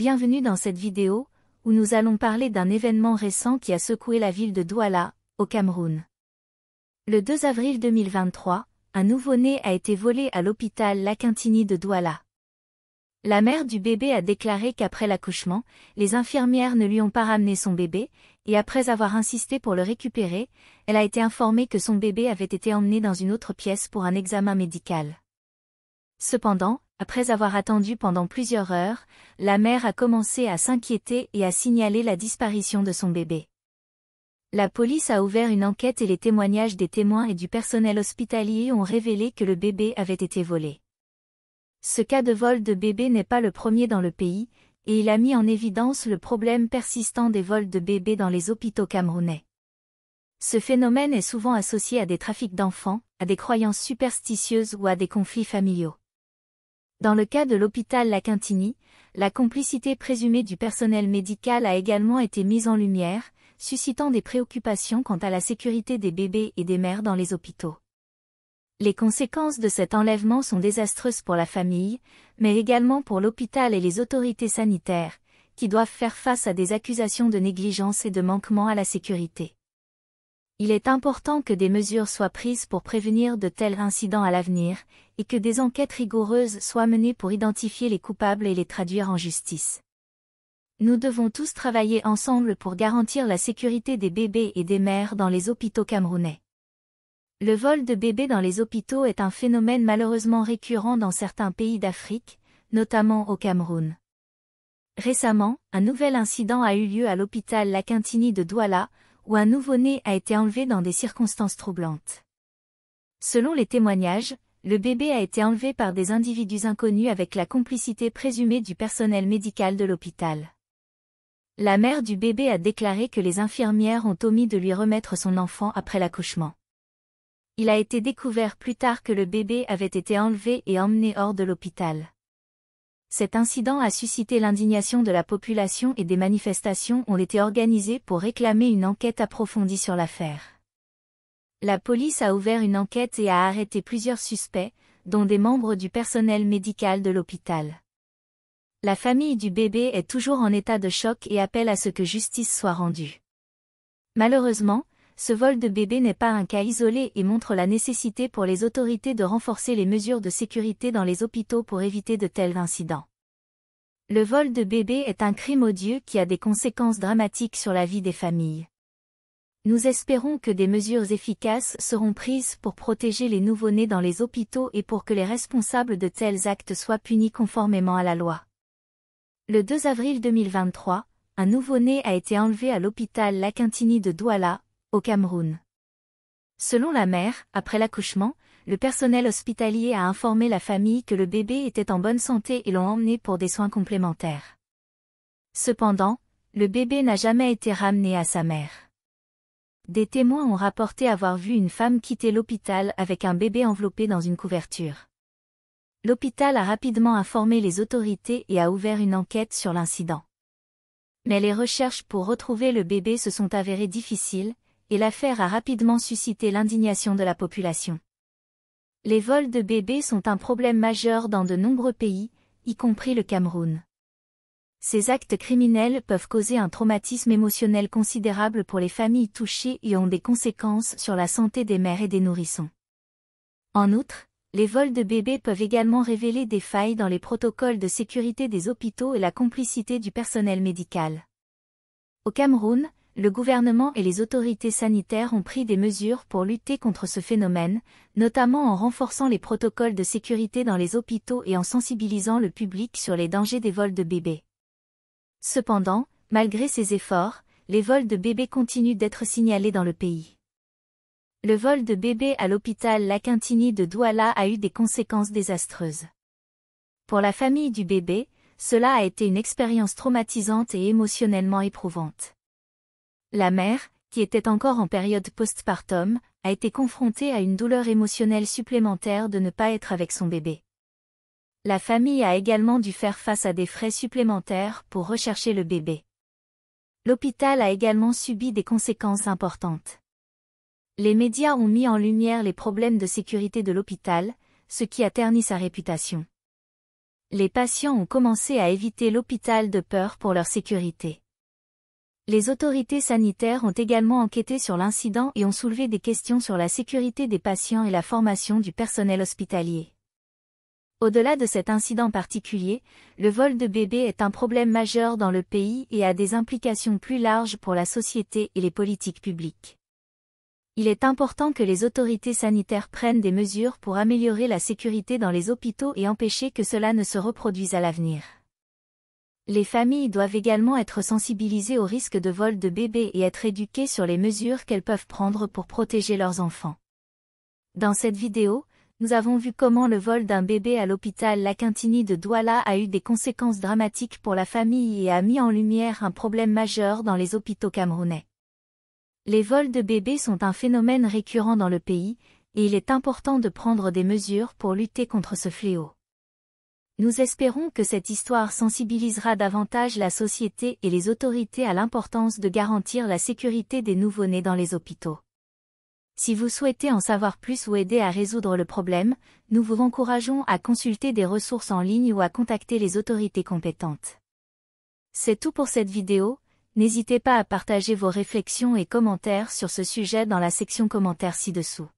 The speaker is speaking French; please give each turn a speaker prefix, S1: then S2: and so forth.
S1: Bienvenue dans cette vidéo, où nous allons parler d'un événement récent qui a secoué la ville de Douala, au Cameroun. Le 2 avril 2023, un nouveau-né a été volé à l'hôpital Lakintini de Douala. La mère du bébé a déclaré qu'après l'accouchement, les infirmières ne lui ont pas ramené son bébé, et après avoir insisté pour le récupérer, elle a été informée que son bébé avait été emmené dans une autre pièce pour un examen médical. Cependant, après avoir attendu pendant plusieurs heures, la mère a commencé à s'inquiéter et à signaler la disparition de son bébé. La police a ouvert une enquête et les témoignages des témoins et du personnel hospitalier ont révélé que le bébé avait été volé. Ce cas de vol de bébé n'est pas le premier dans le pays, et il a mis en évidence le problème persistant des vols de bébés dans les hôpitaux camerounais. Ce phénomène est souvent associé à des trafics d'enfants, à des croyances superstitieuses ou à des conflits familiaux. Dans le cas de l'hôpital Lakintini, la complicité présumée du personnel médical a également été mise en lumière, suscitant des préoccupations quant à la sécurité des bébés et des mères dans les hôpitaux. Les conséquences de cet enlèvement sont désastreuses pour la famille, mais également pour l'hôpital et les autorités sanitaires, qui doivent faire face à des accusations de négligence et de manquement à la sécurité. Il est important que des mesures soient prises pour prévenir de tels incidents à l'avenir, et que des enquêtes rigoureuses soient menées pour identifier les coupables et les traduire en justice. Nous devons tous travailler ensemble pour garantir la sécurité des bébés et des mères dans les hôpitaux camerounais. Le vol de bébés dans les hôpitaux est un phénomène malheureusement récurrent dans certains pays d'Afrique, notamment au Cameroun. Récemment, un nouvel incident a eu lieu à l'hôpital Lakintini de Douala, où un nouveau-né a été enlevé dans des circonstances troublantes. Selon les témoignages, le bébé a été enlevé par des individus inconnus avec la complicité présumée du personnel médical de l'hôpital. La mère du bébé a déclaré que les infirmières ont omis de lui remettre son enfant après l'accouchement. Il a été découvert plus tard que le bébé avait été enlevé et emmené hors de l'hôpital. Cet incident a suscité l'indignation de la population et des manifestations ont été organisées pour réclamer une enquête approfondie sur l'affaire. La police a ouvert une enquête et a arrêté plusieurs suspects, dont des membres du personnel médical de l'hôpital. La famille du bébé est toujours en état de choc et appelle à ce que justice soit rendue. Malheureusement, ce vol de bébé n'est pas un cas isolé et montre la nécessité pour les autorités de renforcer les mesures de sécurité dans les hôpitaux pour éviter de tels incidents. Le vol de bébé est un crime odieux qui a des conséquences dramatiques sur la vie des familles. Nous espérons que des mesures efficaces seront prises pour protéger les nouveau-nés dans les hôpitaux et pour que les responsables de tels actes soient punis conformément à la loi. Le 2 avril 2023, un nouveau-né a été enlevé à l'hôpital Lakintini de Douala, au Cameroun. Selon la mère, après l'accouchement, le personnel hospitalier a informé la famille que le bébé était en bonne santé et l'ont emmené pour des soins complémentaires. Cependant, le bébé n'a jamais été ramené à sa mère. Des témoins ont rapporté avoir vu une femme quitter l'hôpital avec un bébé enveloppé dans une couverture. L'hôpital a rapidement informé les autorités et a ouvert une enquête sur l'incident. Mais les recherches pour retrouver le bébé se sont avérées difficiles, et l'affaire a rapidement suscité l'indignation de la population. Les vols de bébés sont un problème majeur dans de nombreux pays, y compris le Cameroun. Ces actes criminels peuvent causer un traumatisme émotionnel considérable pour les familles touchées et ont des conséquences sur la santé des mères et des nourrissons. En outre, les vols de bébés peuvent également révéler des failles dans les protocoles de sécurité des hôpitaux et la complicité du personnel médical. Au Cameroun, le gouvernement et les autorités sanitaires ont pris des mesures pour lutter contre ce phénomène, notamment en renforçant les protocoles de sécurité dans les hôpitaux et en sensibilisant le public sur les dangers des vols de bébés. Cependant, malgré ces efforts, les vols de bébés continuent d'être signalés dans le pays. Le vol de bébé à l'hôpital Lakintini de Douala a eu des conséquences désastreuses. Pour la famille du bébé, cela a été une expérience traumatisante et émotionnellement éprouvante. La mère, qui était encore en période postpartum, a été confrontée à une douleur émotionnelle supplémentaire de ne pas être avec son bébé. La famille a également dû faire face à des frais supplémentaires pour rechercher le bébé. L'hôpital a également subi des conséquences importantes. Les médias ont mis en lumière les problèmes de sécurité de l'hôpital, ce qui a terni sa réputation. Les patients ont commencé à éviter l'hôpital de peur pour leur sécurité. Les autorités sanitaires ont également enquêté sur l'incident et ont soulevé des questions sur la sécurité des patients et la formation du personnel hospitalier. Au-delà de cet incident particulier, le vol de bébés est un problème majeur dans le pays et a des implications plus larges pour la société et les politiques publiques. Il est important que les autorités sanitaires prennent des mesures pour améliorer la sécurité dans les hôpitaux et empêcher que cela ne se reproduise à l'avenir. Les familles doivent également être sensibilisées au risque de vol de bébés et être éduquées sur les mesures qu'elles peuvent prendre pour protéger leurs enfants. Dans cette vidéo, nous avons vu comment le vol d'un bébé à l'hôpital Lakintini de Douala a eu des conséquences dramatiques pour la famille et a mis en lumière un problème majeur dans les hôpitaux camerounais. Les vols de bébés sont un phénomène récurrent dans le pays, et il est important de prendre des mesures pour lutter contre ce fléau. Nous espérons que cette histoire sensibilisera davantage la société et les autorités à l'importance de garantir la sécurité des nouveau-nés dans les hôpitaux. Si vous souhaitez en savoir plus ou aider à résoudre le problème, nous vous encourageons à consulter des ressources en ligne ou à contacter les autorités compétentes. C'est tout pour cette vidéo, n'hésitez pas à partager vos réflexions et commentaires sur ce sujet dans la section commentaires ci-dessous.